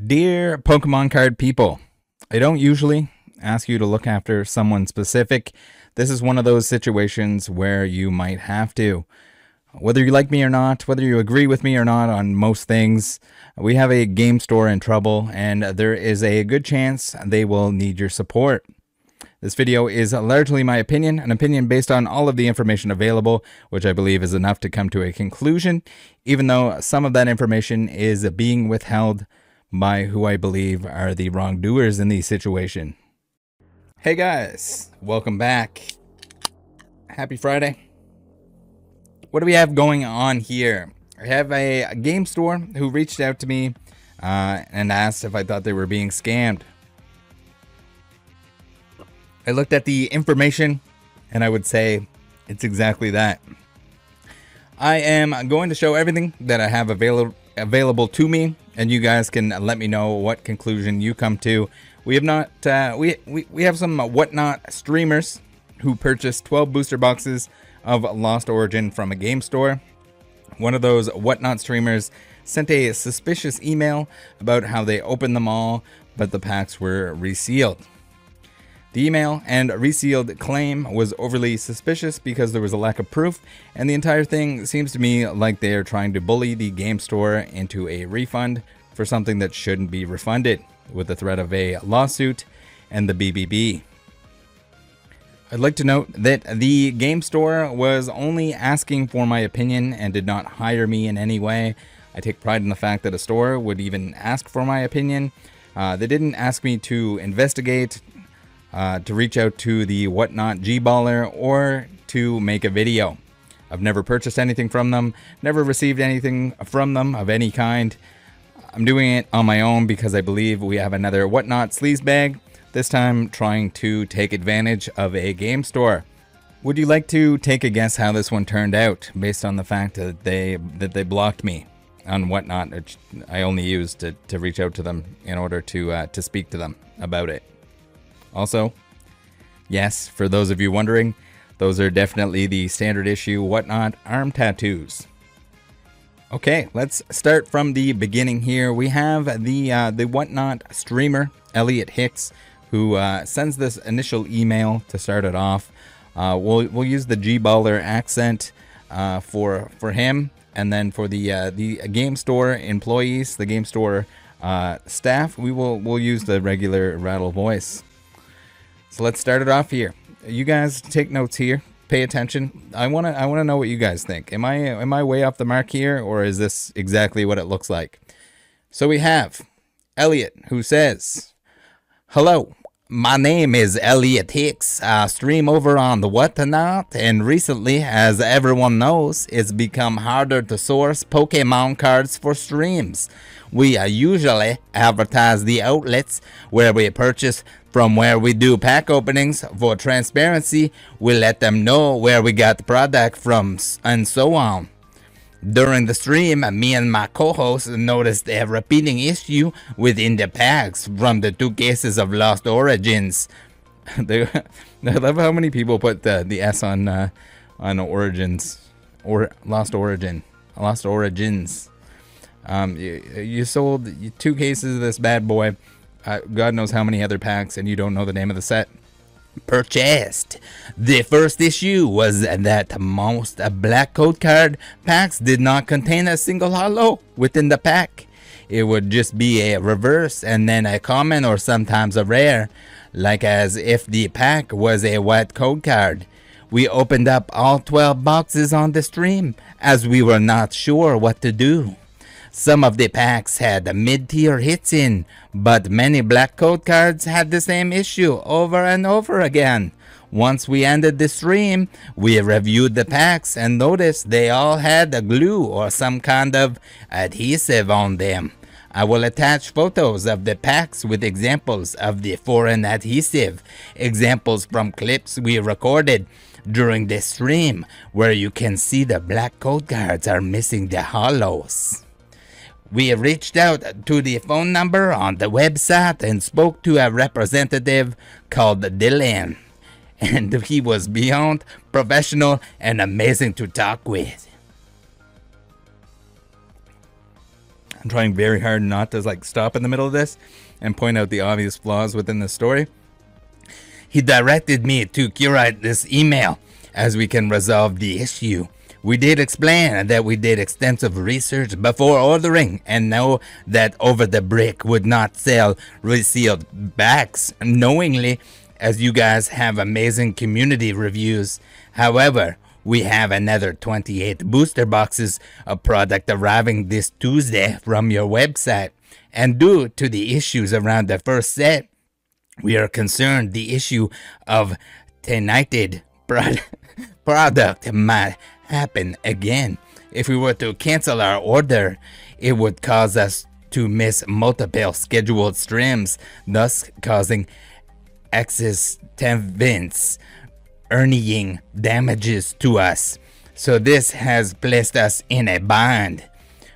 Dear Pokemon card people, I don't usually ask you to look after someone specific. This is one of those situations where you might have to. Whether you like me or not, whether you agree with me or not on most things, we have a game store in trouble and there is a good chance they will need your support. This video is largely my opinion, an opinion based on all of the information available, which I believe is enough to come to a conclusion, even though some of that information is being withheld by who I believe are the wrongdoers in the situation. Hey guys, welcome back. Happy Friday. What do we have going on here? I have a game store who reached out to me and asked if I thought they were being scammed. I looked at the information and I would say it's exactly that. I am going to show everything that I have available to me, and you guys can let me know what conclusion you come to. We have not we have some whatnot streamers who purchased 12 booster boxes of Lost Origin from a game store. One of those whatnot streamers sent a suspicious email about how they opened them all, but the packs were resealed. The email and resealed claim was overly suspicious because there was a lack of proof, and the entire thing seems to me like they are trying to bully the game store into a refund for something that shouldn't be refunded, with the threat of a lawsuit and the BBB. I'd like to note that the game store was only asking for my opinion and did not hire me in any way. I take pride in the fact that a store would even ask for my opinion. They didn't ask me to investigate, to reach out to the whatnot G-baller, or to make a video. I've never purchased anything from them, never received anything from them of any kind. I'm doing it on my own because I believe we have another whatnot sleaze bag, this time trying to take advantage of a game store. Would you like to take a guess how this one turned out based on the fact that they blocked me on whatnot, which I only used to reach out to them in order to speak to them about it? Also, yes, for those of you wondering, those are definitely the standard issue whatnot arm tattoos. Okay, let's start from the beginning here. We have the whatnot streamer, Elliot Hicks, who sends this initial email to start it off. We'll use the G-baller accent for him, and then for the game store employees, the game store staff, we'll use the regular Rattle voice. So let's start it off here. You guys take notes here. Pay attention. I wanna know what you guys think. Am I way off the mark here, or is this exactly what it looks like? So we have Elliot, who says, "Hello, my name is Elliot Hicks. I stream over on the whatnot, and recently, as everyone knows, it's become harder to source Pokemon cards for streams. We usually advertise the outlets where we purchase from, where we do pack openings. For transparency, we let them know where we got the product from, and so on. During the stream, me and my co-host noticed a repeating issue within the packs from the 2 cases of Lost Origins." I love how many people put the S on Origins, or Lost Origin, Lost Origins. You sold 2 cases of this bad boy. God knows how many other packs, and you don't know the name of the set. Purchased. The first issue was that most black code card packs did not contain a single holo within the pack. It would just be a reverse and then a common, or sometimes a rare, like as if the pack was a white code card. We opened up all 12 boxes on the stream as we were not sure what to do. Some of the packs had mid-tier hits in, but many black code cards had the same issue over and over again. Once we ended the stream, we reviewed the packs and noticed they all had a glue or some kind of adhesive on them. I will attach photos of the packs with examples of the foreign adhesive, examples from clips we recorded during the stream, where you can see the black code cards are missing the holos. We reached out to the phone number on the website and spoke to a representative called Dylan, and he was beyond professional and amazing to talk with. I'm trying very hard not to like stop in the middle of this and point out the obvious flaws within the story. He directed me to curate this email as we can resolve the issue. We did explain that we did extensive research before ordering and know that Over the Brick would not sell resealed backs knowingly, as you guys have amazing community reviews. However, we have another 28 booster boxes of product arriving this Tuesday from your website, and due to the issues around the first set, we are concerned the issue of tainted product might happen again. If we were to cancel our order, it would cause us to miss multiple scheduled streams, thus causing existence earning damages to us. So this has placed us in a bind.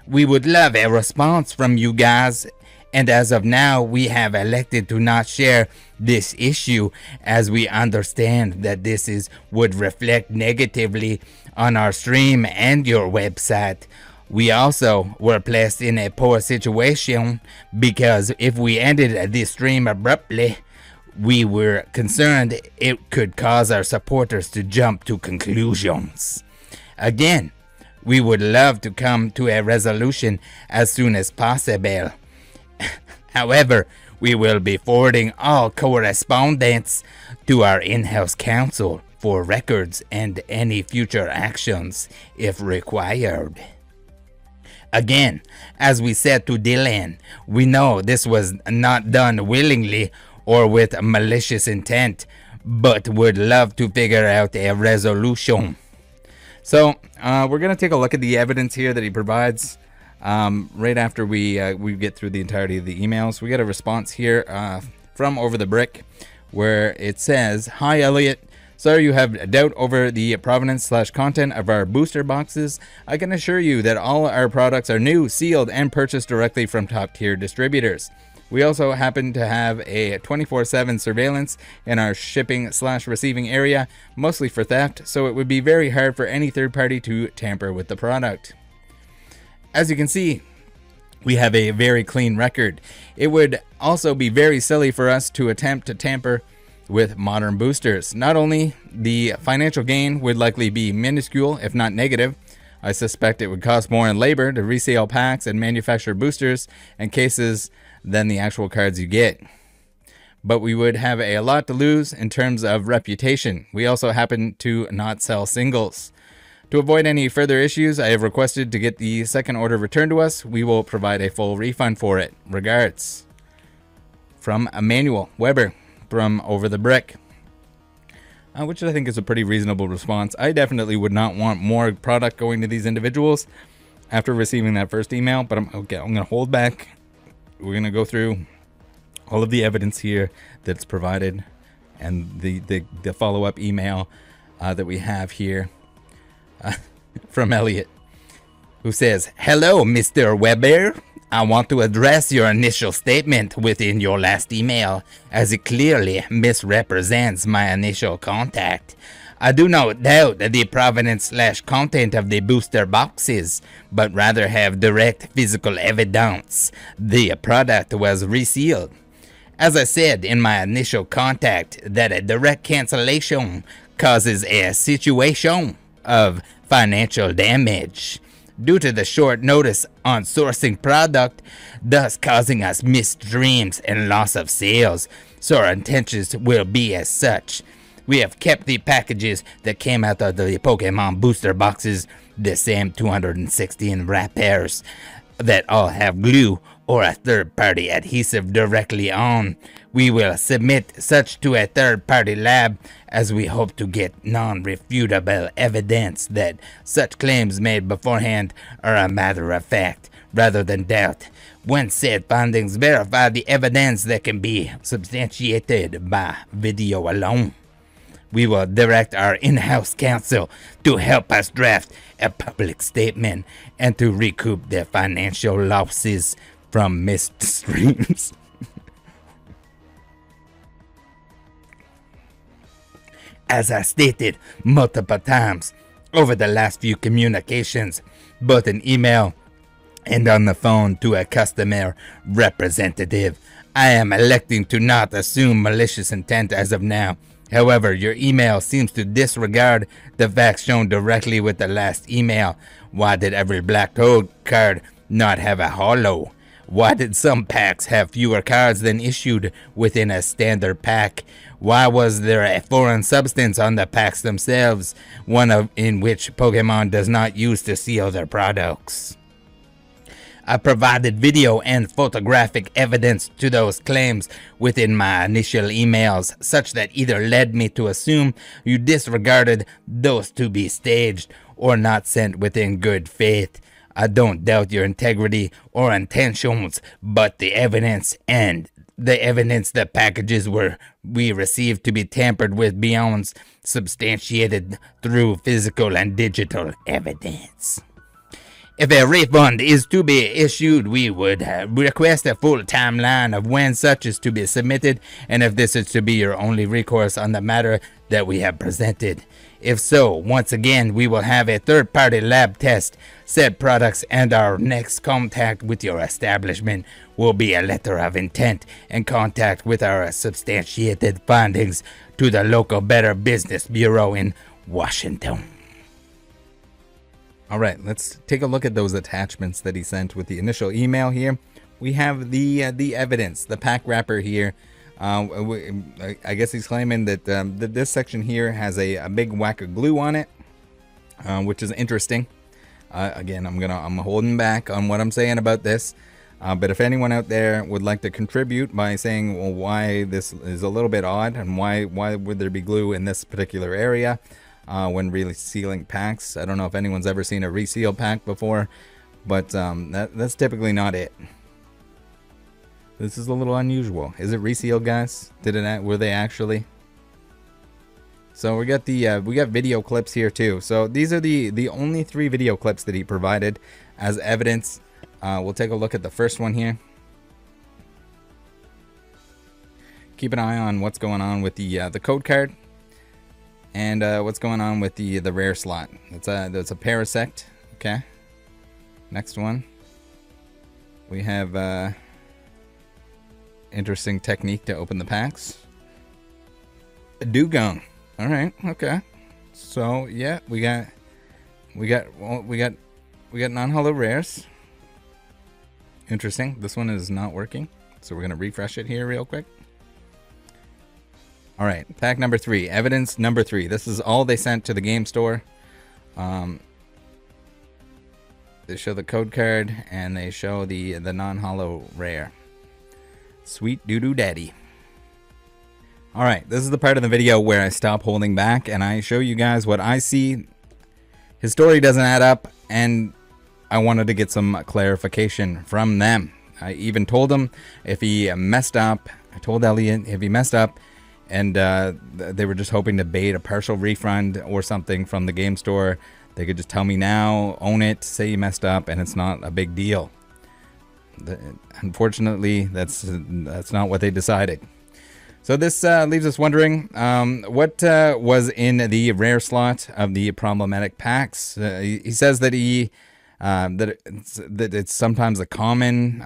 We would love a response from you guys, and as of now, we have elected to not share this issue, as we understand that this would reflect negatively on our stream and your website. We also were placed in a poor situation because if we ended this stream abruptly, we were concerned it could cause our supporters to jump to conclusions. Again, we would love to come to a resolution as soon as possible. However, we will be forwarding all correspondence to our in-house counsel for records and any future actions if required. Again, as we said to Dylan, we know this was not done willingly or with malicious intent, but would love to figure out a resolution. So, we're going to take a look at the evidence here that he provides. Right after we get through the entirety of the emails, we get a response here from Over the Brick, where it says, "Hi Elliot, sorry you have doubt over the provenance/content of our booster boxes. I can assure you that all our products are new, sealed, and purchased directly from top-tier distributors. We also happen to have a 24/7 surveillance in our shipping/receiving area, mostly for theft, so it would be very hard for any third party to tamper with the product." As you can see, we have a very clean record. It would also be very silly for us to attempt to tamper with modern boosters. Not only the financial gain would likely be minuscule, if not negative. I suspect it would cost more in labor to resale packs and manufacture boosters and cases than the actual cards you get. But we would have a lot to lose in terms of reputation. We also happen to not sell singles. To avoid any further issues, I have requested to get the second order returned to us. We will provide a full refund for it. Regards. From Emmanuel Weber from Over the Brick. Which I think is a pretty reasonable response. I definitely would not want more product going to these individuals after receiving that first email, but I'm going to hold back. We're going to go through all of the evidence here that's provided and the follow-up email that we have here. From Elliot, who says, "Hello, Mr. Weber. I want to address your initial statement within your last email, as it clearly misrepresents my initial contact. I do not doubt the provenance/content of the booster boxes, but rather have direct physical evidence the product was resealed. As I said in my initial contact, that a direct cancellation causes a situation of financial damage due to the short notice on sourcing product, thus causing us missed dreams and loss of sales, so our intentions will be as such. We have kept the packages that came out of the Pokemon booster boxes, the same 216 wrappers that all have glue or a third-party adhesive directly on. We will submit such to a third-party lab, as we hope to get non-refutable evidence that such claims made beforehand are a matter of fact rather than doubt. When said findings verify the evidence that can be substantiated by video alone, we will direct our in-house counsel to help us draft a public statement and to recoup their financial losses from missed streams." As I stated multiple times over the last few communications, both in email and on the phone to a customer representative. I am electing to not assume malicious intent as of now. However, your email seems to disregard the facts shown directly with the last email. Why did every black code card not have a holo? Why did some packs have fewer cards than issued within a standard pack? Why was there a foreign substance on the packs themselves, in which Pokemon does not use to seal their products? I provided video and photographic evidence to those claims within my initial emails, such that either led me to assume you disregarded those to be staged or not sent within good faith. I don't doubt your integrity or intentions, but the evidence the packages we received to be tampered with beyond substantiated through physical and digital evidence. If a refund is to be issued, we would request a full timeline of when such is to be submitted, and if this is to be your only recourse on the matter that we have presented. If so, once again, we will have a third-party lab test said products, and our next contact with your establishment will be a letter of intent and contact with our substantiated findings to the local Better Business Bureau in Washington. All right, let's take a look at those attachments that he sent with the initial email here. We have the evidence, the pack wrapper here. I guess he's claiming that this section here has a big whack of glue on it, which is interesting. Again, I'm holding back on what I'm saying about this. But if anyone out there would like to contribute by saying, well, why this is a little bit odd and why would there be glue in this particular area when really sealing packs. I don't know if anyone's ever seen a reseal pack before, but that's typically not it. This is a little unusual. Is it resealed, guys? Were they actually? So we got video clips here too. So these are the only 3 video clips that he provided as evidence. We'll take a look at the first one here. Keep an eye on what's going on with the code card and what's going on with the rare slot. It's a Parasect. Okay. Next one. We have interesting technique to open the packs. A dugong. All right. Okay. So yeah, we got non-holo rares. Interesting. This one is not working, so we're gonna refresh it here real quick. All right, pack number 3, evidence number 3. This is all they sent to the game store. They show the code card and they show the non-holo rare. Sweet doo-doo daddy. All right, this is the part of the video where I stop holding back and I show you guys what I see. His story doesn't add up, and I wanted to get some clarification from them. I even told him if he messed up. I told Elliot if he messed up and they were just hoping to bait a partial refund or something from the game store, they could just tell me now, own it, say you messed up, and it's not a big deal. Unfortunately, that's not what they decided. So this leaves us wondering what was in the rare slot of the problematic packs. He says that that it's sometimes a common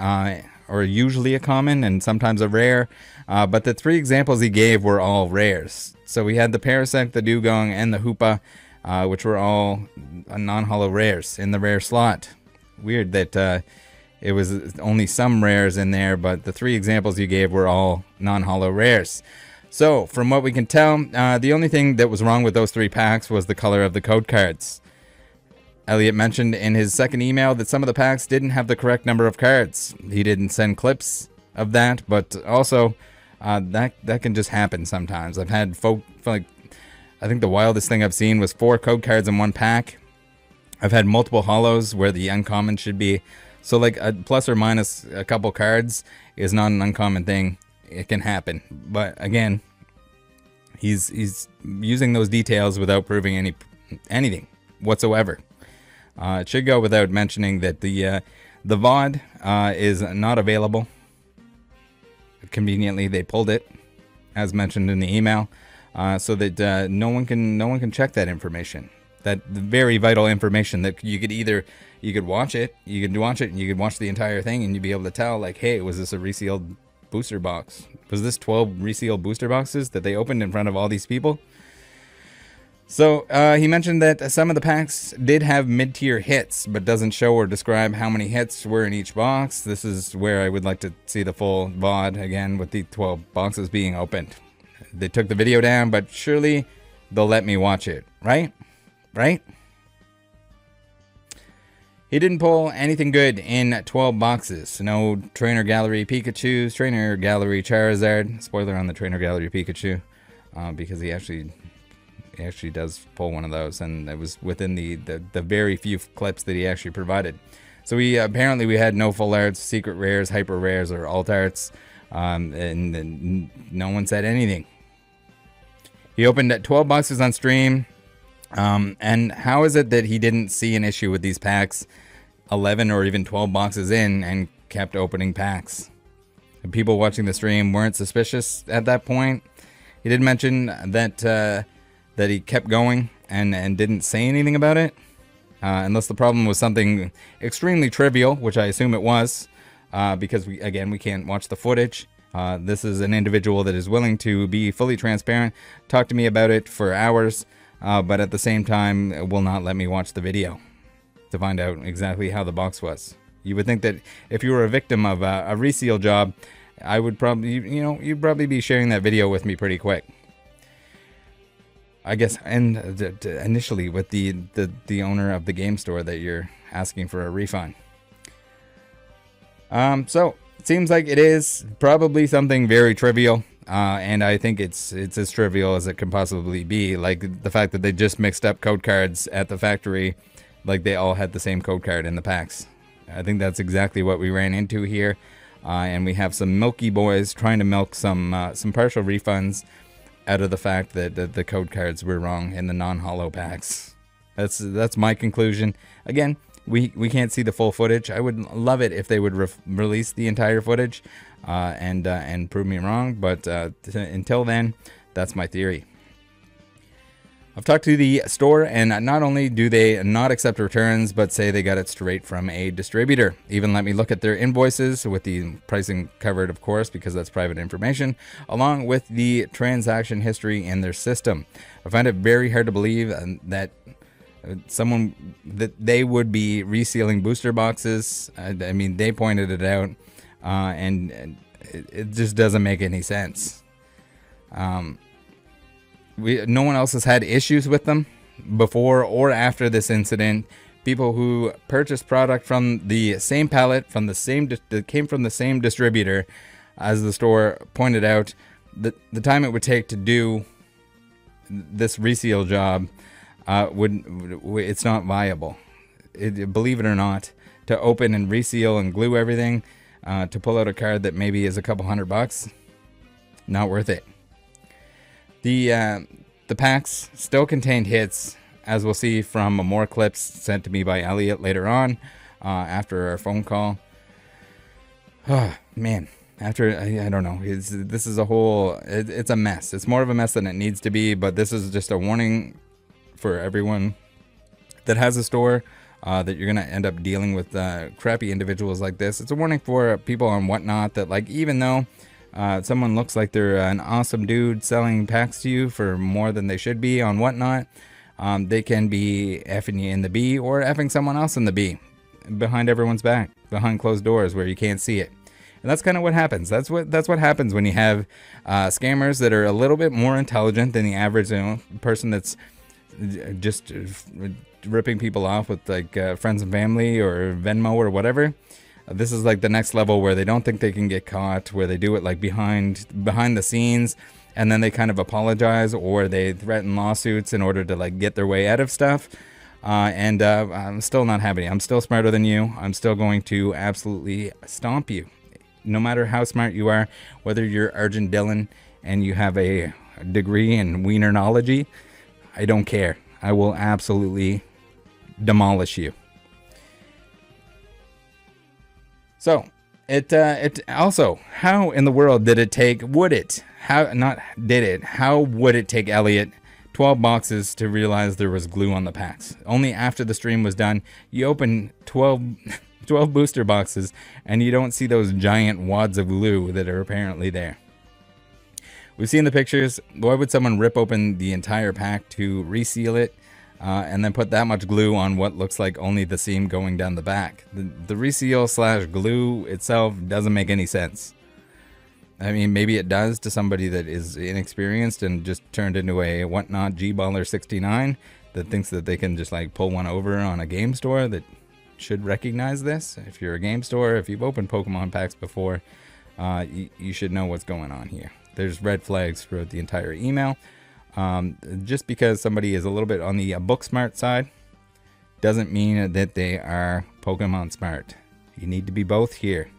or usually a common and sometimes a rare, but the 3 examples he gave were all rares. So we had the Parasect, the Dugong, and the Hoopa, which were all non-holo rares in the rare slot. Weird that it was only some rares in there, but the 3 examples you gave were all non-holo rares. So from what we can tell, the only thing that was wrong with those 3 packs was the color of the code cards. Elliot mentioned in his second email that some of the packs didn't have the correct number of cards. He didn't send clips of that, but also that can just happen sometimes. I've had I think the wildest thing I've seen was 4 code cards in one pack. I've had multiple holos where the uncommon should be. So like a plus or minus a couple cards is not an uncommon thing. It can happen. But again, he's using those details without proving anything whatsoever. It should go without mentioning that the VOD is not available. Conveniently, they pulled it, as mentioned in the email, so that no one can check that information. that very vital information that you could watch it, and you could watch the entire thing, and you'd be able to tell, like, hey, was this a resealed booster box? Was this 12 resealed booster boxes that they opened in front of all these people? So he mentioned that some of the packs did have mid-tier hits, but doesn't show or describe how many hits were in each box. This is where I would like to see the full VOD again, with the 12 boxes being opened. They took the video down, but surely they'll let me watch it, right? Right? He didn't pull anything good in 12 boxes. No Trainer Gallery Pikachus, Trainer Gallery Charizard. Spoiler on the Trainer Gallery Pikachu, because he actually does pull one of those, and it was within the very few clips that he actually provided. So we had no full arts, secret rares, hyper rares, or alt arts, and no one said anything. He opened 12 boxes on stream. And how is it that he didn't see an issue with these packs 11 or even 12 boxes in and kept opening packs? And people watching the stream weren't suspicious at that point. He did mention that he kept going and didn't say anything about it, unless the problem was something extremely trivial, which I assume it was, because we can't watch the footage. This is an individual that is willing to be fully transparent, talk to me about it for hours, but at the same time will not let me watch the video to find out exactly how the box was. You would think that if you were a victim of a reseal job, I would probably, you'd probably be sharing that video with me pretty quick. I guess, and initially with the owner of the game store that you're asking for a refund. So it seems like it is probably something very trivial. And I think it's as trivial as it can possibly be. Like the fact that they just mixed up code cards at the factory, like they all had the same code card in the packs. I think that's exactly what we ran into here. And we have some milky boys trying to milk some partial refunds out of the fact that the code cards were wrong in the non-holo packs. That's my conclusion. Again, we can't see the full footage. I would love it if they would release the entire footage and prove me wrong, but until then, that's my theory. I've talked to the store, and not only do they not accept returns, but say they got it straight from a distributor. Even let me look at their invoices, with the pricing covered, of course, because that's private information, along with the transaction history in their system. I find it very hard to believe that they would be resealing booster boxes. I mean, they pointed it out, and it just doesn't make any sense. No one else has had issues with them before or after this incident. People who purchased product from the same pallet, that came from the same distributor, as the store pointed out, the time it would take to do this reseal job, it's not viable. Believe it or not, to open and reseal and glue everything, to pull out a card that maybe is a couple $100, not worth it. The packs still contained hits, as we'll see from more clips sent to me by Elliot later on, after our phone call. Oh, man. I don't know. This is a whole... It's a mess. It's more of a mess than it needs to be, but this is just a warning for everyone that has a store, that you're going to end up dealing with crappy individuals like this. It's a warning for people on Whatnot that, like, even though someone looks like they're an awesome dude selling packs to you for more than they should be on Whatnot, they can be effing you in the B or effing someone else in the B behind everyone's back, behind closed doors where you can't see it. And that's kind of what happens. That's what happens when you have scammers that are a little bit more intelligent than the average person that's just ripping people off with like friends and family or Venmo or whatever. This is like the next level where they don't think they can get caught, where they do it like behind the scenes, and then they kind of apologize or they threaten lawsuits in order to like get their way out of stuff. And I'm still not happy. I'm still smarter than you. I'm still going to absolutely stomp you. No matter how smart you are, whether you're Arjun Dillon and you have a degree in Wienernology, I don't care. I will absolutely demolish you. So, it also, how in the world did it take, how would it take Elliot 12 boxes to realize there was glue on the packs. Only after the stream was done, you open 12 booster boxes and you don't see those giant wads of glue that are apparently there. We've seen the pictures. Why would someone rip open the entire pack to reseal it and then put that much glue on what looks like only the seam going down the back? The reseal / glue itself doesn't make any sense. I mean, maybe it does to somebody that is inexperienced and just turned into a whatnot G-baller 69 that thinks that they can just like pull one over on a game store that should recognize this. If you're a game store, if you've opened Pokemon packs before, you should know what's going on here. There's red flags throughout the entire email. Just because somebody is a little bit on the book smart side doesn't mean that they are Pokemon smart. You need to be both here.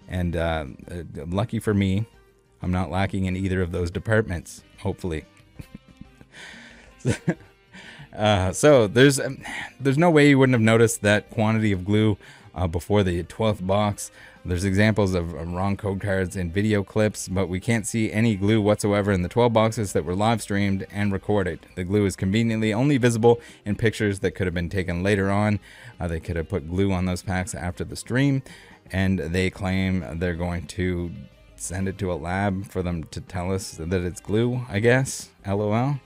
And lucky for me, I'm not lacking in either of those departments, hopefully. So there's no way you wouldn't have noticed that quantity of glue before the 12th box. There's examples of wrong code cards and video clips, but we can't see any glue whatsoever in the 12 boxes that were live streamed and recorded. The glue is conveniently only visible in pictures that could have been taken later on. They could have put glue on those packs after the stream, and they claim they're going to send it to a lab for them to tell us that it's glue, I guess. LOL.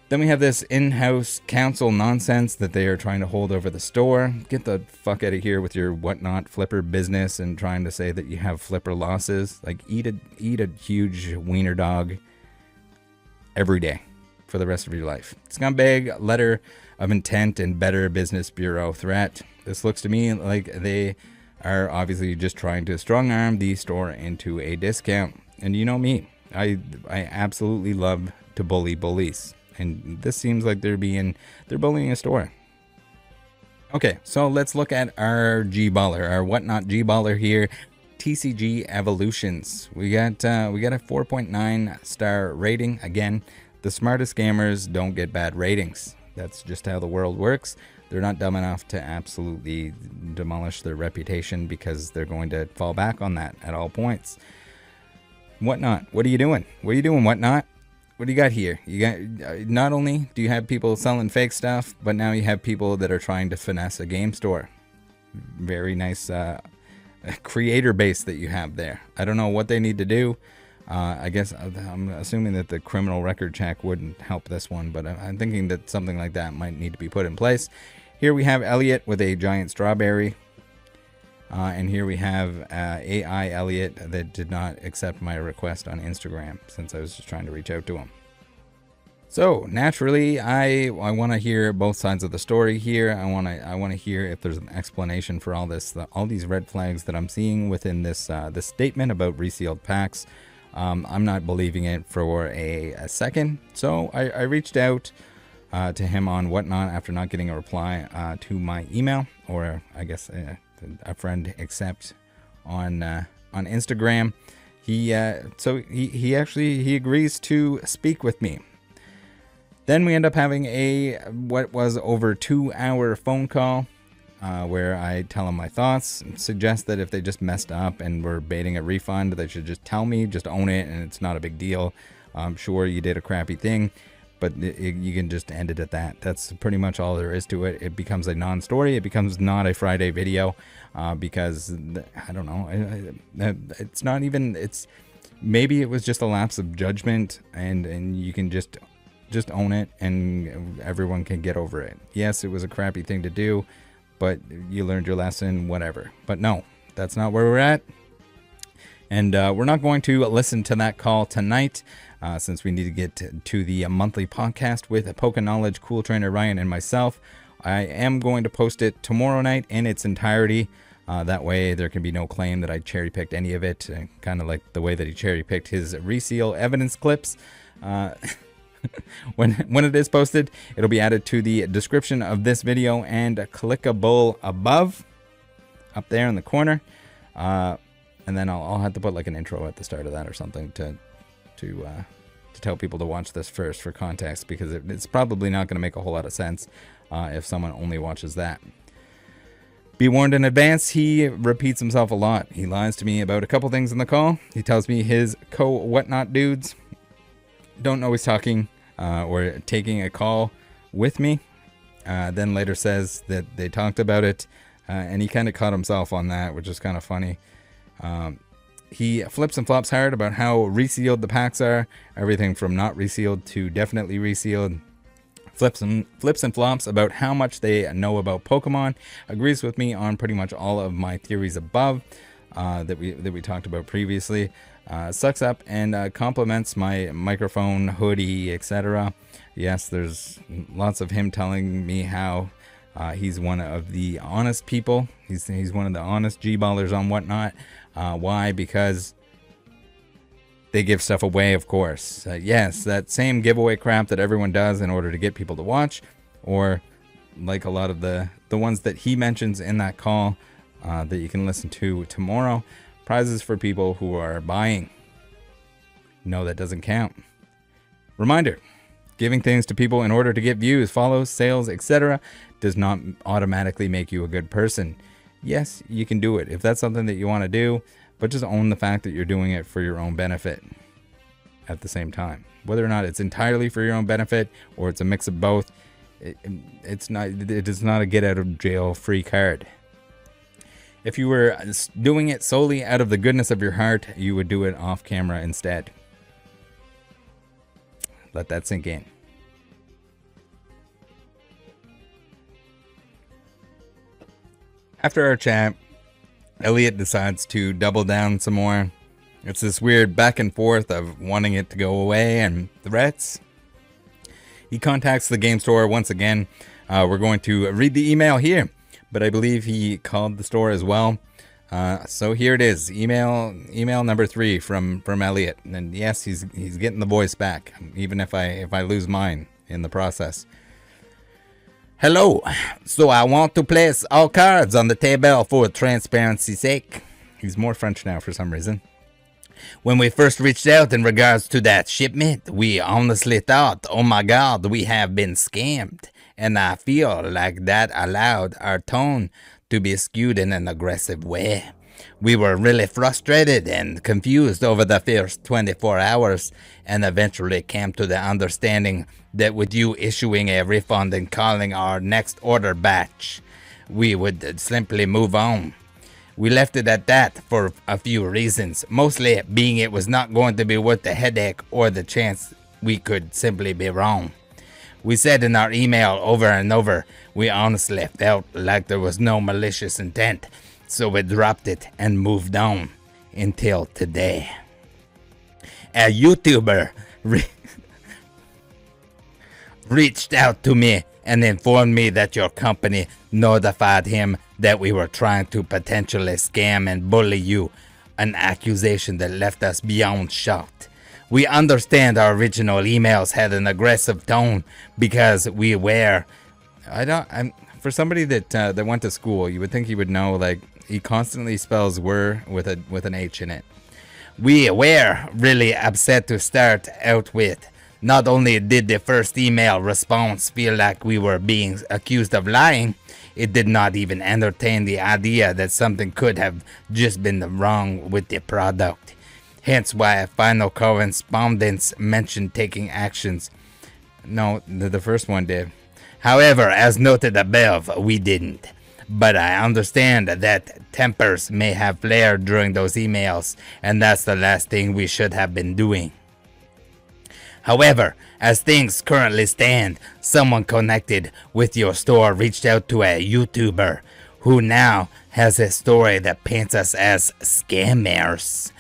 Then we have this in-house council nonsense that they are trying to hold over the store. Get the fuck out of here with your whatnot flipper business and trying to say that you have flipper losses. Like, eat a huge wiener dog every day for the rest of your life. Scumbag letter of intent and Better Business Bureau threat. This looks to me like they are obviously just trying to strong arm the store into a discount. And you know me, I absolutely love to bully bullies. And this seems like they're bullying a store. Okay, so let's look at our G-baller, our whatnot G-baller here, tcgevolutions. We got a 4.9 star rating. Again, the smartest gamers don't get bad ratings. That's just how the world works. They're not dumb enough to absolutely demolish their reputation because they're going to fall back on that at all points. Whatnot, what are you doing? What are you doing, Whatnot? What do you got here? You got, not only do you have people selling fake stuff, but now you have people that are trying to finesse a game store. Very nice creator base that you have there. I don't know what they need to do. I guess I'm assuming that the criminal record check wouldn't help this one, but I'm thinking that something like that might need to be put in place. Here we have Elliot with a giant strawberry. And here we have AI Elliot that did not accept my request on Instagram since I was just trying to reach out to him. So naturally, I want to hear both sides of the story here. I want to hear if there's an explanation for all this, all these red flags that I'm seeing within this this statement about resealed packs. I'm not believing it for a second. So I reached out to him on Whatnot after not getting a reply to my email, or I guess a friend accept on Instagram. He actually agrees to speak with me. Then we end up having what was over 2-hour phone call where I tell him my thoughts, suggest that if they just messed up and were baiting a refund, they should just tell me, just own it, and it's not a big deal. I'm sure you did a crappy thing, but you can just end it at that. That's pretty much all there is to it. It becomes a non-story. It becomes not a Friday video because, I don't know, it's not even, maybe it was just a lapse of judgment, and you can just own it and everyone can get over it. Yes, it was a crappy thing to do, but you learned your lesson, whatever. But no, that's not where we're at. And we're not going to listen to that call tonight since we need to get to the monthly podcast with Knowledge, Cool Trainer Ryan, and myself. I am going to post it tomorrow night in its entirety. That way there can be no claim that I cherry-picked any of it, kind of like the way that he cherry-picked his reseal evidence clips. When it is posted, it'll be added to the description of this video and clickable above, up there in the corner. And then I'll have to put like an intro at the start of that or something to tell people to watch this first for context, because it's probably not going to make a whole lot of sense if someone only watches that. Be warned in advance, he repeats himself a lot. He lies to me about a couple things in the call. He tells me his co-whatnot dudes don't know he's talking or taking a call with me. Then later says that they talked about it, and he kind of caught himself on that, which is kind of funny. He flips and flops hard about how resealed the packs are, everything from not resealed to definitely resealed. Flips and flops about how much they know about Pokemon. Agrees with me on pretty much all of my theories above that we talked about previously. Sucks up and compliments my microphone, hoodie, etc. Yes, there's lots of him telling me how he's one of the honest people. He's one of the honest G-ballers on Whatnot. Why? Because they give stuff away, of course. Yes, that same giveaway crap that everyone does in order to get people to watch, or like a lot of the ones that he mentions in that call that you can listen to tomorrow. Prizes for people who are buying. No, that doesn't count. Reminder, giving things to people in order to get views, follows, sales, etc. does not automatically make you a good person. Yes, you can do it if that's something that you want to do, but just own the fact that you're doing it for your own benefit at the same time. Whether or not it's entirely for your own benefit or it's a mix of both, it is not a get out of jail free card. If you were doing it solely out of the goodness of your heart, you would do it off camera instead. Let that sink in. After our chat, Elliot decides to double down some more. It's this weird back and forth of wanting it to go away and threats. He contacts the game store once again. We're going to read the email here, but I believe he called the store as well. So here it is, email number 3 from Elliot. And yes, he's getting the voice back, even if I lose mine in the process. Hello, so I want to place all cards on the table for transparency's sake. He's more French now for some reason. When we first reached out in regards to that shipment, we honestly thought, oh my god, we have been scammed. And I feel like that allowed our tone to be skewed in an aggressive way. We were really frustrated and confused over the first 24 hours and eventually came to the understanding that with you issuing a refund and calling our next order batch, we would simply move on. We left it at that for a few reasons, mostly being it was not going to be worth the headache or the chance we could simply be wrong. We said in our email over and over, we honestly felt like there was no malicious intent, so we dropped it and moved on until today. A YouTuber reached out to me and informed me that your company notified him that we were trying to potentially scam and bully you, an accusation that left us beyond shocked. We understand our original emails had an aggressive tone because we were... for somebody that went to school, you would think he would know, like, he constantly spells were with an H in it. We were really upset to start out with. Not only did the first email response feel like we were being accused of lying, it did not even entertain the idea that something could have just been wrong with the product. Hence why a final correspondence mentioned taking actions. No, the first one did. However, as noted above, we didn't. But I understand that tempers may have flared during those emails, and that's the last thing we should have been doing. However, as things currently stand, someone connected with your store reached out to a YouTuber who now has a story that paints us as scammers.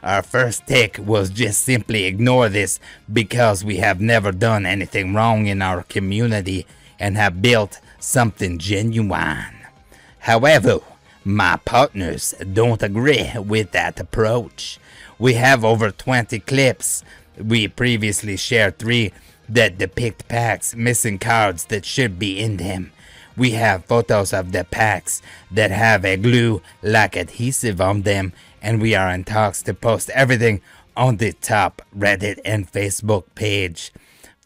Our first take was just simply ignore this because we have never done anything wrong in our community and have built something genuine. However, my partners don't agree with that approach. We have over 20 clips. We previously shared 3 that depict packs missing cards that should be in them. We have photos of the packs that have a glue-like adhesive on them, and we are in talks to post everything on the top Reddit and Facebook page.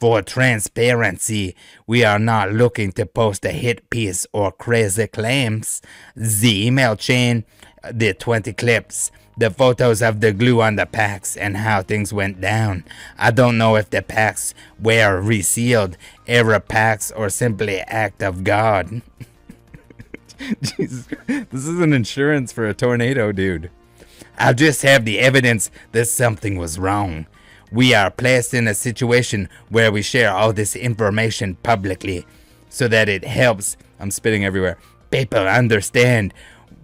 For transparency, we are not looking to post a hit piece or crazy claims. The email chain the 20 clips, the photos of the glue on the packs, and how things went down. I don't know if the packs were resealed, error packs, or simply act of God. Jesus, this is an insurance for a tornado, dude. I just have the evidence that something was wrong. We are placed in a situation where we share all this information publicly so that it helps, I'm spitting everywhere, people understand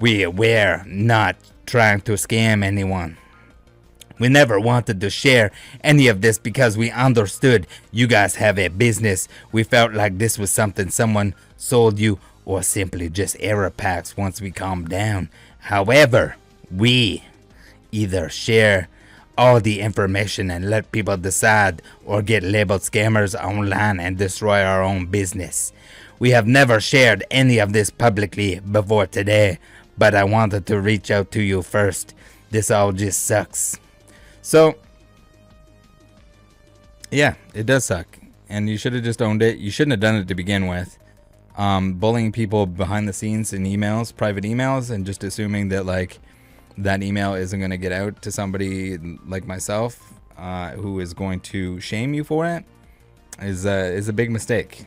we were not trying to scam anyone. We never wanted to share any of this because we understood you guys have a business. We felt like this was something someone sold you or simply just error packs once we calmed down. However, we either share all the information and let people decide or get labeled scammers online and destroy our own business. We have never shared any of this publicly before today, but I wanted to reach out to you first. This all just sucks. So, yeah, it does suck. And you should have just owned it. You shouldn't have done it to begin with. Bullying people behind the scenes in emails, private emails, and just assuming that, like, that email isn't going to get out to somebody like myself who is going to shame you for it is a big mistake.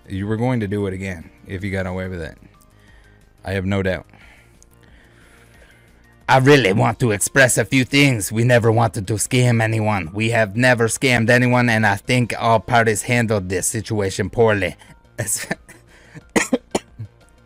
You were going to do it again if you got away with it. I have no doubt. I really want to express a few things. We never wanted to scam anyone. We have never scammed anyone, and I think all parties handled this situation poorly.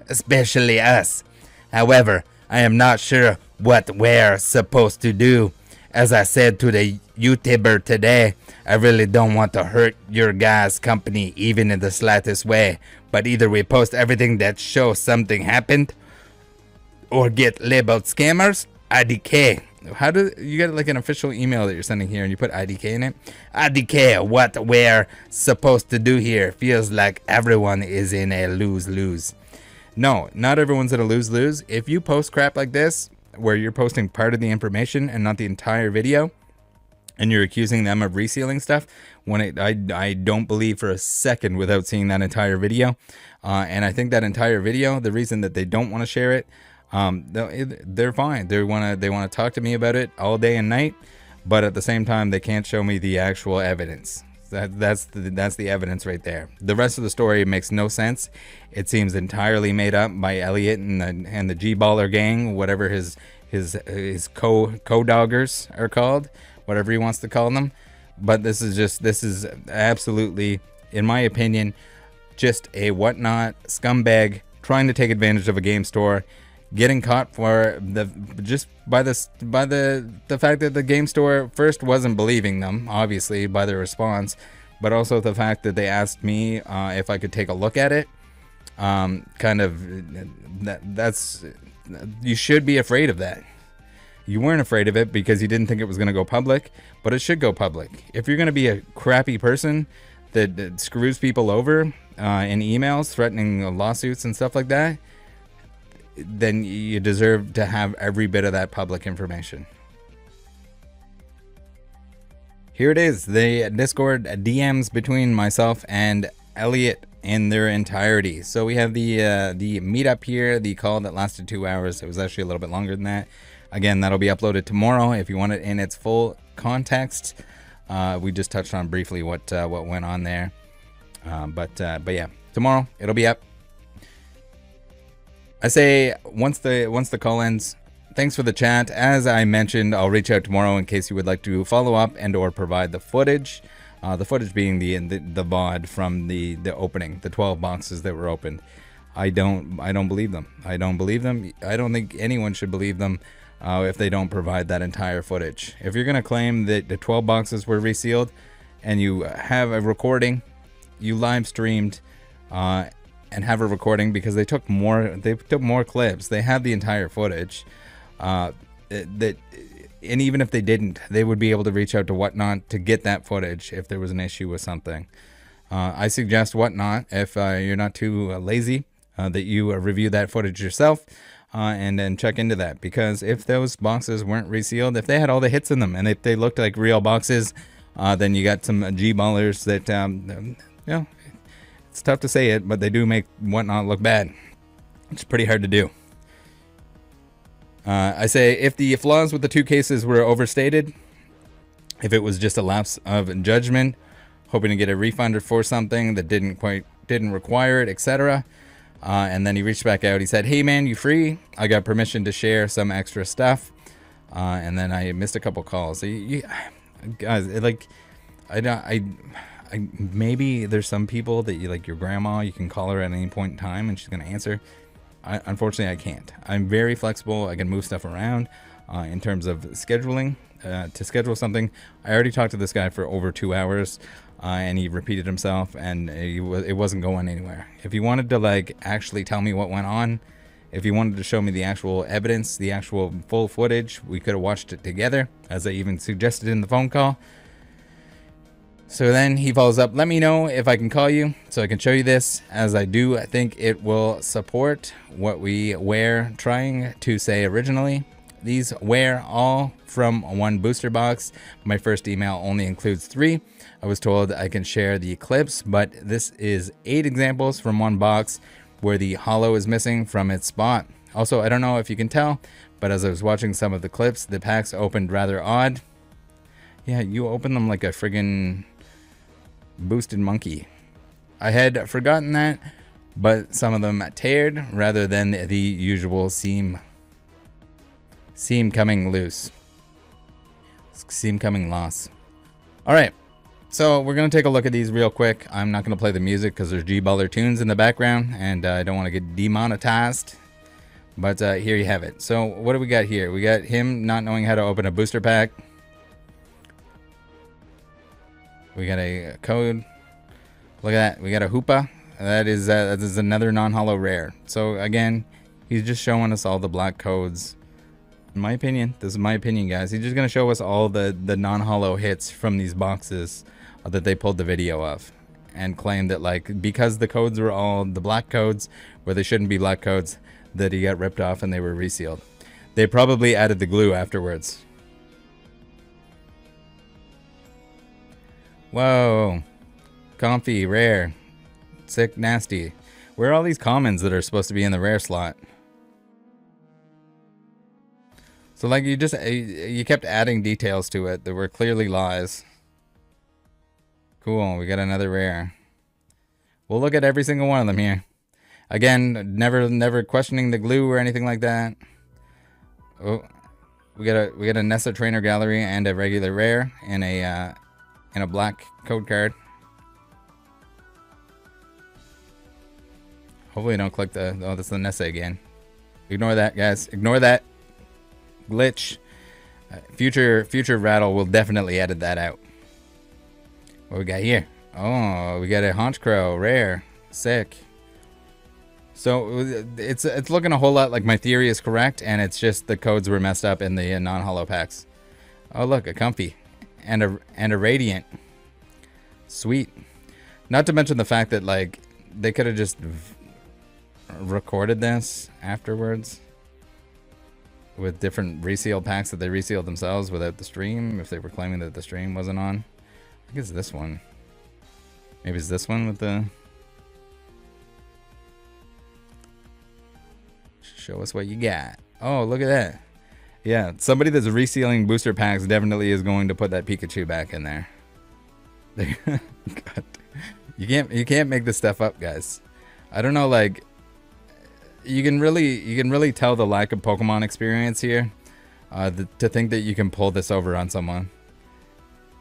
Especially us. However, I am not sure what we're supposed to do. As I said to the YouTuber today, I really don't want to hurt your guys' company even in the slightest way. But either we post everything that shows something happened or get labeled scammers. IDK. How do you get like an official email that you're sending here and you put IDK in it? IDK, what we're supposed to do here. Feels like everyone is in a lose-lose. No, not everyone's in a lose-lose. If you post crap like this, where you're posting part of the information and not the entire video, and you're accusing them of resealing stuff, I don't believe for a second without seeing that entire video. And I think that entire video, the reason that they don't want to share it, they're fine. They want to talk to me about it all day and night, but at the same time, they can't show me the actual evidence. That's the evidence right there. The rest of the story makes no sense. It seems entirely made up by Elliot and the G-Baller gang, whatever his co-doggers are called, whatever he wants to call them. But this is absolutely, in my opinion, just a whatnot scumbag trying to take advantage of a game store, getting caught for the fact that the game store first wasn't believing them, obviously by their response, but also the fact that they asked me if I could take a look at it. That's you should be afraid of that. You weren't afraid of it because you didn't think it was going to go public, but it should go public. If you're going to be a crappy person that screws people over in emails, threatening lawsuits and stuff like that, then you deserve to have every bit of that public information. Here it is, the Discord DMs between myself and Elliot in their entirety. So we have the meetup here, the call that lasted 2 hours. It was actually a little bit longer than that. Again, that'll be uploaded tomorrow if you want it in its full context. We just touched on briefly what went on there, but yeah, tomorrow it'll be up. I say once the call ends, thanks for the chat. As I mentioned, I'll reach out tomorrow in case you would like to follow up and or provide the footage. The footage being the VOD from the opening, the 12 boxes that were opened. I don't believe them. I don't believe them. I don't think anyone should believe them if they don't provide that entire footage. If you're gonna claim that the 12 boxes were resealed and you have a recording, you live streamed and have a recording, because they took more clips. They have the entire footage. And even if they didn't, they would be able to reach out to Whatnot to get that footage if there was an issue with something. I suggest Whatnot, if you're not too lazy, that you review that footage yourself and then check into that. Because if those boxes weren't resealed, if they had all the hits in them and if they looked like real boxes, then you got some G-ballers that, it's tough to say it, but they do make Whatnot look bad. It's pretty hard to do. I say if the flaws with the 2 cases were overstated, if it was just a lapse of judgment, hoping to get a refund for something that didn't require it, etc. And then he reached back out. He said, "Hey man, you free? I got permission to share some extra stuff." And then I missed a couple calls. Guys, maybe there's some people that you like, your grandma, you can call her at any point in time and she's gonna answer. Unfortunately, I can't. I'm very flexible. I can move stuff around in terms of scheduling. To schedule something, I already talked to this guy for over 2 hours, and he repeated himself, and it wasn't going anywhere. If he wanted to like actually tell me what went on, if he wanted to show me the actual evidence, the actual full footage, we could have watched it together, as I even suggested in the phone call. So then he follows up, "Let me know if I can call you so I can show you this, as I do think it will support what we were trying to say originally. These were all from one booster box. My first email only includes 3. I was told I can share the clips, but this is 8 examples from one box where the hollow is missing from its spot. Also, I don't know if you can tell, but as I was watching some of the clips, the packs opened rather odd." Yeah, you open them like a friggin' boosted monkey. I had forgotten that, but some of them teared rather than the usual seam coming loose. Seam coming loose. Alright, so we're going to take a look at these real quick. I'm not going to play the music because there's G-Baller tunes in the background, and I don't want to get demonetized. But here you have it. So what do we got here? We got him not knowing how to open a booster pack. We got a code. Look at that. We got a Hoopa. That is another non-hollow rare. So again, he's just showing us all the black codes. In my opinion, this is my opinion, guys. He's just going to show us all the non-hollow hits from these boxes that they pulled the video of. And claim that, like, because the codes were all the black codes, where they shouldn't be black codes, that he got ripped off and they were resealed. They probably added the glue afterwards. Whoa. Comfy, rare. Sick, nasty. Where are all these commons that are supposed to be in the rare slot? So like you kept adding details to it that were clearly lies. Cool, we got another rare. We'll look at every single one of them here. Again, never questioning the glue or anything like that. Oh, we got a Nessa Trainer Gallery and a regular rare and a black code card. Hopefully don't click the... Oh, that's the Nessa again. Ignore that, guys. Ignore that. Glitch. Future Rattle will definitely edit that out. What we got here? Oh, we got a Haunch Crow. Rare. Sick. So it's looking a whole lot like my theory is correct, and it's just the codes were messed up in the non-hollow packs. Oh, look, a Comfy. And a Radiant. Sweet. Not to mention the fact that, like, they could have just recorded this afterwards with different reseal packs that they resealed themselves without the stream, if they were claiming that the stream wasn't on. I think it's this one. Maybe it's this one with the... Show us what you got. Oh, look at that. Yeah, somebody that's resealing booster packs definitely is going to put that Pikachu back in there. God. You can't make this stuff up, guys. I don't know, like, you can really tell the lack of Pokemon experience here, to think that you can pull this over on someone.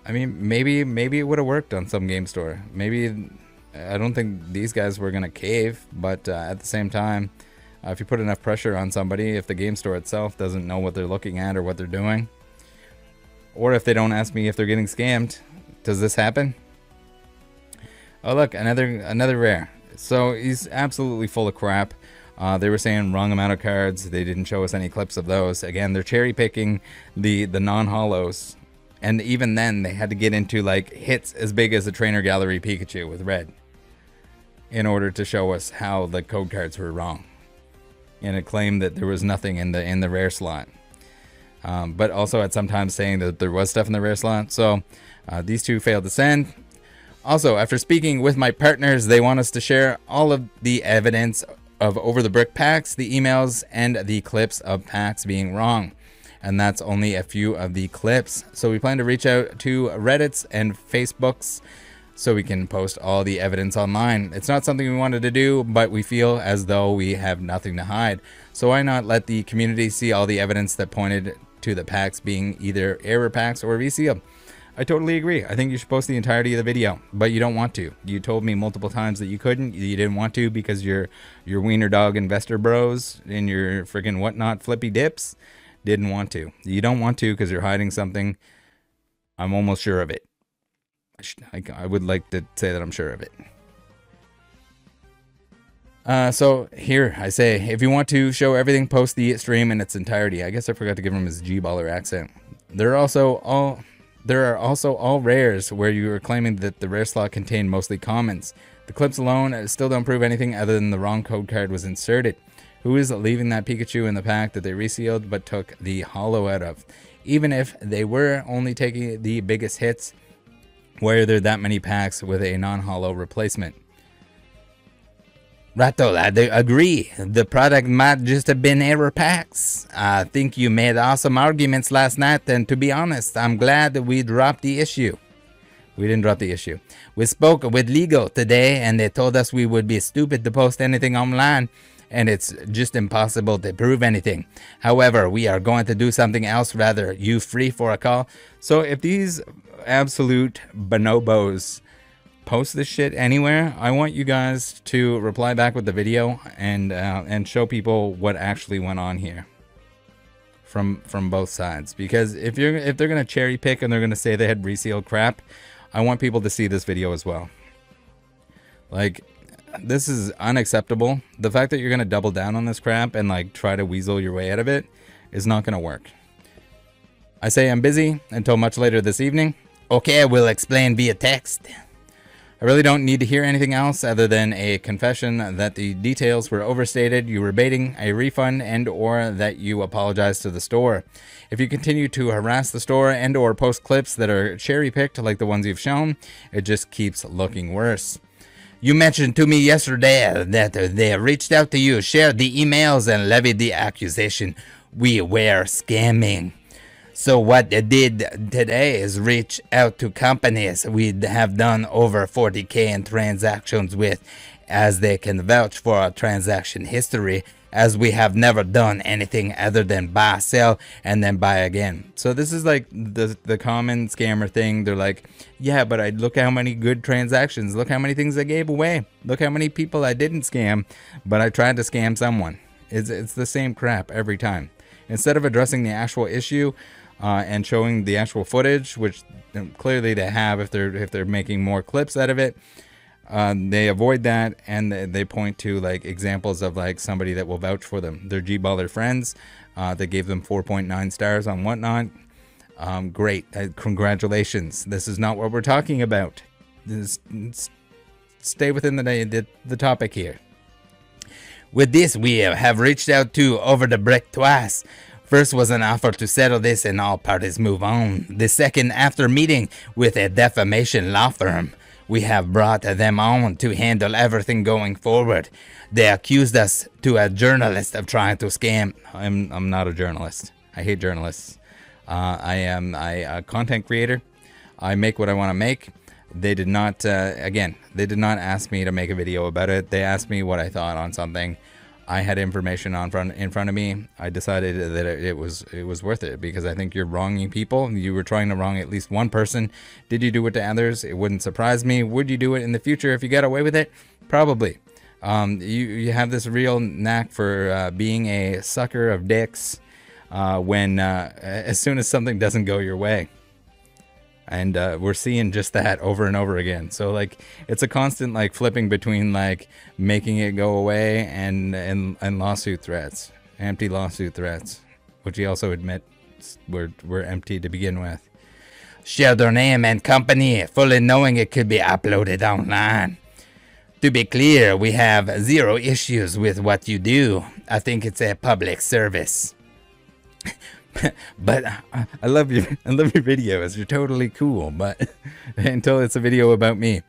I mean, maybe it would have worked on some game store. Maybe, I don't think these guys were gonna cave, but at the same time, if you put enough pressure on somebody, if the game store itself doesn't know what they're looking at or what they're doing, or if they don't ask me if they're getting scammed, does this happen? Oh look, another rare. So he's absolutely full of crap. They were saying wrong amount of cards. They didn't show us any clips of those. Again, they're cherry picking the non-hollows, and even then they had to get into like hits as big as a Trainer Gallery Pikachu with red in order to show us how the code cards were wrong. And it claimed that there was nothing in the rare slot, but also at some times saying that there was stuff in the rare slot. So these two failed to send. Also, after speaking with my partners, they want us to share all of the evidence of over the brick packs, the emails, and the clips of packs being wrong. And that's only a few of the clips. So we plan to reach out to Reddits and Facebooks so we can post all the evidence online. It's not something we wanted to do, but we feel as though we have nothing to hide. So why not let the community see all the evidence that pointed to the packs being either error packs or resealed? I totally agree. I think you should post the entirety of the video, but you don't want to. You told me multiple times that you couldn't. You didn't want to because your wiener dog investor bros and your freaking whatnot flippy dips didn't want to. You don't want to because you're hiding something. I'm almost sure of it. I would like to say that I'm sure of it. So here I say, if you want to show everything, post the stream in its entirety. I guess I forgot to give him his G-baller accent. There are also all rares where you are claiming that the rare slot contained mostly commons. The clips alone still don't prove anything other than the wrong code card was inserted. Who is leaving that Pikachu in the pack that they resealed but took the holo out of? Even if they were only taking the biggest hits, why are there that many packs with a non-holo replacement? Rattle, I agree. The product might just have been error packs. I think you made awesome arguments last night, and to be honest, I'm glad that we dropped the issue. We didn't drop the issue. We spoke with legal today, and they told us we would be stupid to post anything online, and it's just impossible to prove anything. However, we are going to do something else rather. You free for a call? So if these absolute bonobos post this shit anywhere, I want you guys to reply back with the video and show people what actually went on here from both sides. Because if they're gonna cherry pick and they're gonna say they had resealed crap, I want people to see this video as well. Like, this is unacceptable. The fact that you're gonna double down on this crap and like try to weasel your way out of it is not gonna work. I say I'm busy until much later this evening. Okay, we'll explain via text. I really don't need to hear anything else other than a confession that the details were overstated, you were baiting a refund, and or that you apologized to the store. If you continue to harass the store and or post clips that are cherry-picked like the ones you've shown, it just keeps looking worse. You mentioned to me yesterday that they reached out to you, shared the emails, and levied the accusation. We were scamming. So what they did today is reach out to companies we have done over 40K in transactions with, as they can vouch for our transaction history, as we have never done anything other than buy, sell, and then buy again. So this is like the common scammer thing. They're like, yeah, but I look how many good transactions, look how many things I gave away, look how many people I didn't scam, but I tried to scam someone. It's the same crap every time. Instead of addressing the actual issue, and showing the actual footage, which clearly they have if they're making more clips out of it, they avoid that and they point to like examples of like somebody that will vouch for them. Their G-baller friends that gave them 4.9 stars on whatnot. Great, congratulations. This is not what we're talking about. Stay within the topic here. With this, we have reached out to Over the Brick twice. First was an offer to settle this and all parties move on. The second, after meeting with a defamation law firm, we have brought them on to handle everything going forward. They accused us to a journalist of trying to scam. I'm not a journalist. I hate journalists. I am a content creator. I make what I want to make. They did not, they did not ask me to make a video about it. They asked me what I thought on something. I had information in front of me. I decided that it was worth it because I think you're wronging people. You were trying to wrong at least one person. Did you do it to others? It wouldn't surprise me. Would you do it in the future if you got away with it? Probably. You have this real knack for being a sucker of dicks when as soon as something doesn't go your way. And we're seeing just that over and over again. So like it's a constant like flipping between like making it go away and lawsuit threats, empty lawsuit threats, which he also admits were empty to begin with. Share their name and company, fully knowing it could be uploaded online. To be clear, we have zero issues with what you do. I think it's a public service. But I love your videos. You're totally cool, but until it's a video about me.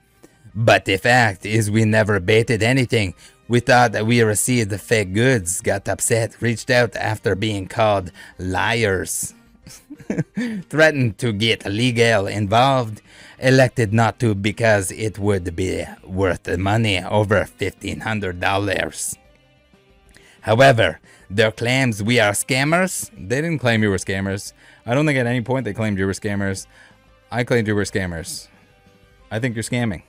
But the fact is we never baited anything. We thought that we received the fake goods, got upset, reached out after being called liars, threatened to get legal involved, elected not to because it would be worth the money, over $1,500. However, their claims we are scammers, they didn't claim you were scammers. I don't think at any point they claimed you were scammers. I claimed you were scammers. I think you're scamming,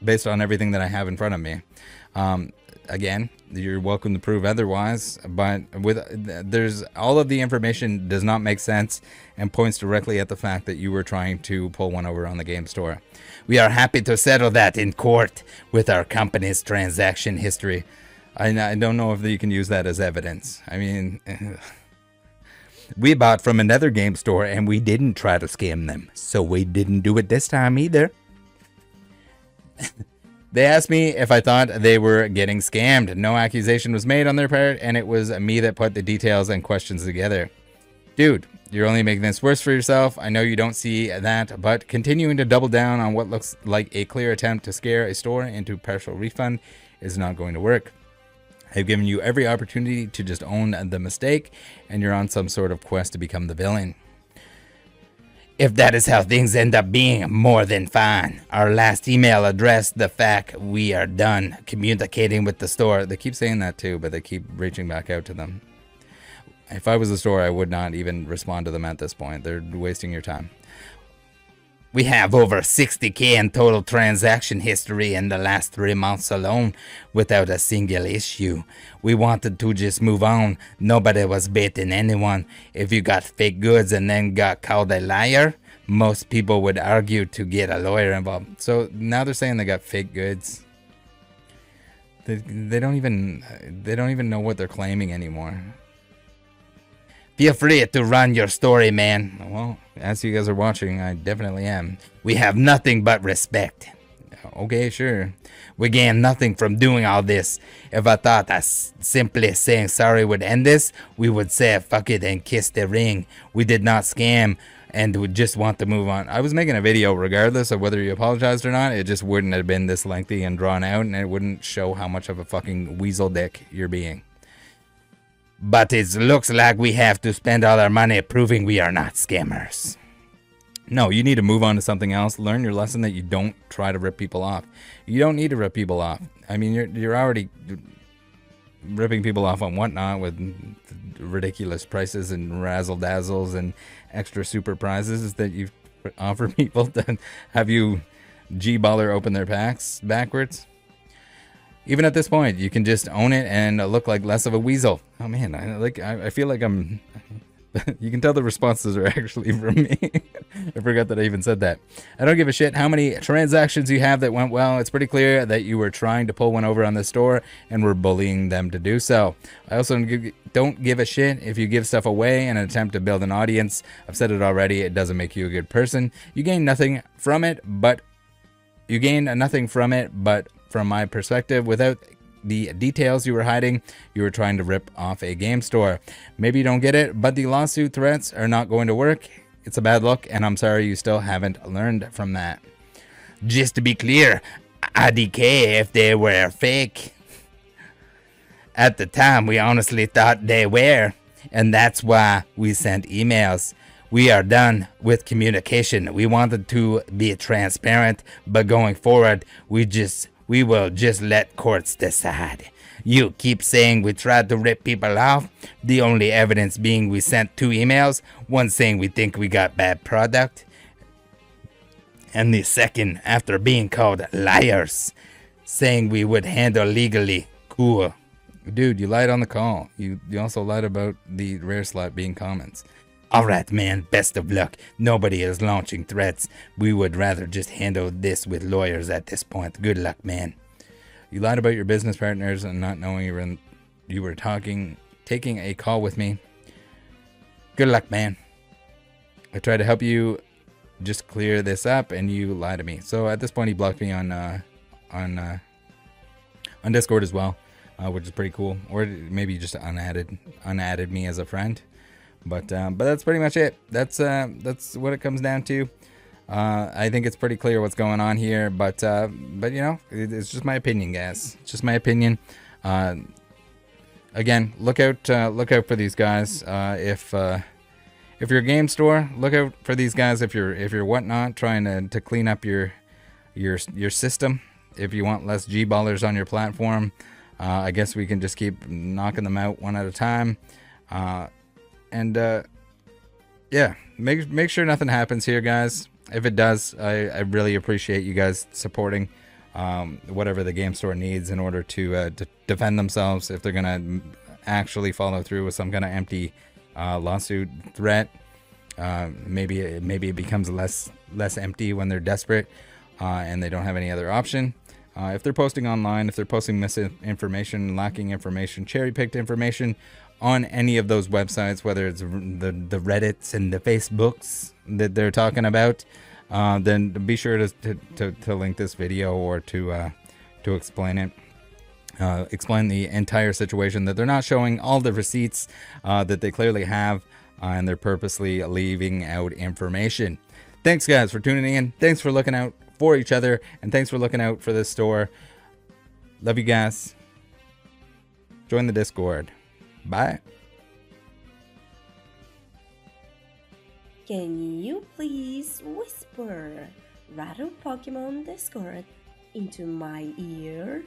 based on everything that I have in front of me. Again, you're welcome to prove otherwise, but there's all of the information does not make sense and points directly at the fact that you were trying to pull one over on the game store. We are happy to settle that in court with our company's transaction history. I don't know if you can use that as evidence. I mean, we bought from another game store and we didn't try to scam them, so we didn't do it this time either. They asked me if I thought they were getting scammed. No accusation was made on their part, and it was me that put the details and questions together. Dude, you're only making this worse for yourself. I know you don't see that, but continuing to double down on what looks like a clear attempt to scare a store into partial refund is not going to work. I've given you every opportunity to just own the mistake, and you're on some sort of quest to become the villain. If that is how things end up being, more than fine. Our last email addressed the fact we are done communicating with the store. They keep saying that too, but they keep reaching back out to them. If I was the store, I would not even respond to them at this point. They're wasting your time. We have over 60K in total transaction history in the last 3 months alone, without a single issue. We wanted to just move on. Nobody was baiting anyone. If you got fake goods and then got called a liar, most people would argue to get a lawyer involved. So now they're saying they got fake goods. They don't even know what they're claiming anymore. Feel free to run your story, man. Well, as you guys are watching, I definitely am. We have nothing but respect. Okay, sure. We gain nothing from doing all this. If I thought that simply saying sorry would end this, we would say fuck it and kiss the ring. We did not scam and would just want to move on. I was making a video regardless of whether you apologized or not. It just wouldn't have been this lengthy and drawn out, and it wouldn't show how much of a fucking weasel dick you're being. But it looks like we have to spend all our money proving we are not scammers. No, you need to move on to something else. Learn your lesson that you don't try to rip people off. You don't need to rip people off. I mean, you're already ripping people off on whatnot with ridiculous prices and razzle dazzles and extra super prizes that you offer people to have you G-baller open their packs backwards. Even at this point, you can just own it and look like less of a weasel. Oh man, I feel like I'm... You can tell the responses are actually from me. I forgot that I even said that. I don't give a shit how many transactions you have that went well. It's pretty clear that you were trying to pull one over on the store and were bullying them to do so. I also don't give a shit if you give stuff away in an attempt to build an audience. I've said it already. It doesn't make you a good person. You gain nothing from it, but from my perspective, without the details you were hiding, you were trying to rip off a game store. Maybe you don't get it, but the lawsuit threats are not going to work. It's a bad look, and I'm sorry you still haven't learned from that. Just to be clear, IDK if they were fake. At the time, we honestly thought they were, and that's why we sent emails. We are done with communication. We wanted to be transparent, but going forward, we will just let courts decide. You keep saying we tried to rip people off, the only evidence being we sent 2 emails, one saying we think we got bad product, and the second after being called liars, saying we would handle legally. Cool. Dude, you lied on the call. You also lied about the rare slot being comments. Alright man, best of luck. Nobody is launching threats. We would rather just handle this with lawyers at this point. Good luck, man. You lied about your business partners and not knowing you were taking a call with me. Good luck, man. I tried to help you just clear this up and you lied to me. So at this point he blocked me on Discord as well, which is pretty cool. Or maybe just unadded me as a friend. But that's pretty much it. That's what it comes down to. I think it's pretty clear what's going on here, but you know, it's just my opinion, guys. It's just my opinion. Again, look out for these guys. If you're a game store, look out for these guys. If you're whatnot trying to clean up your system, if you want less G-ballers on your platform, I guess we can just keep knocking them out one at a time. Yeah, make sure nothing happens here, guys. If it does, I really appreciate you guys supporting whatever the game store needs in order to defend themselves. If they're gonna actually follow through with some kind of empty lawsuit threat, maybe it becomes less empty when they're desperate and they don't have any other option. If they're posting online, if they're posting misinformation, lacking information, cherry-picked information on any of those websites, whether it's the Reddits and the Facebooks that they're talking about, then be sure to link this video or to explain it. Explain the entire situation, that they're not showing all the receipts that they clearly have, and they're purposely leaving out information. Thanks, guys, for tuning in. Thanks for looking out for each other, and thanks for looking out for this store. Love you guys. Join the Discord. Bye. Can you please whisper Rattle Pokemon Discord into my ear?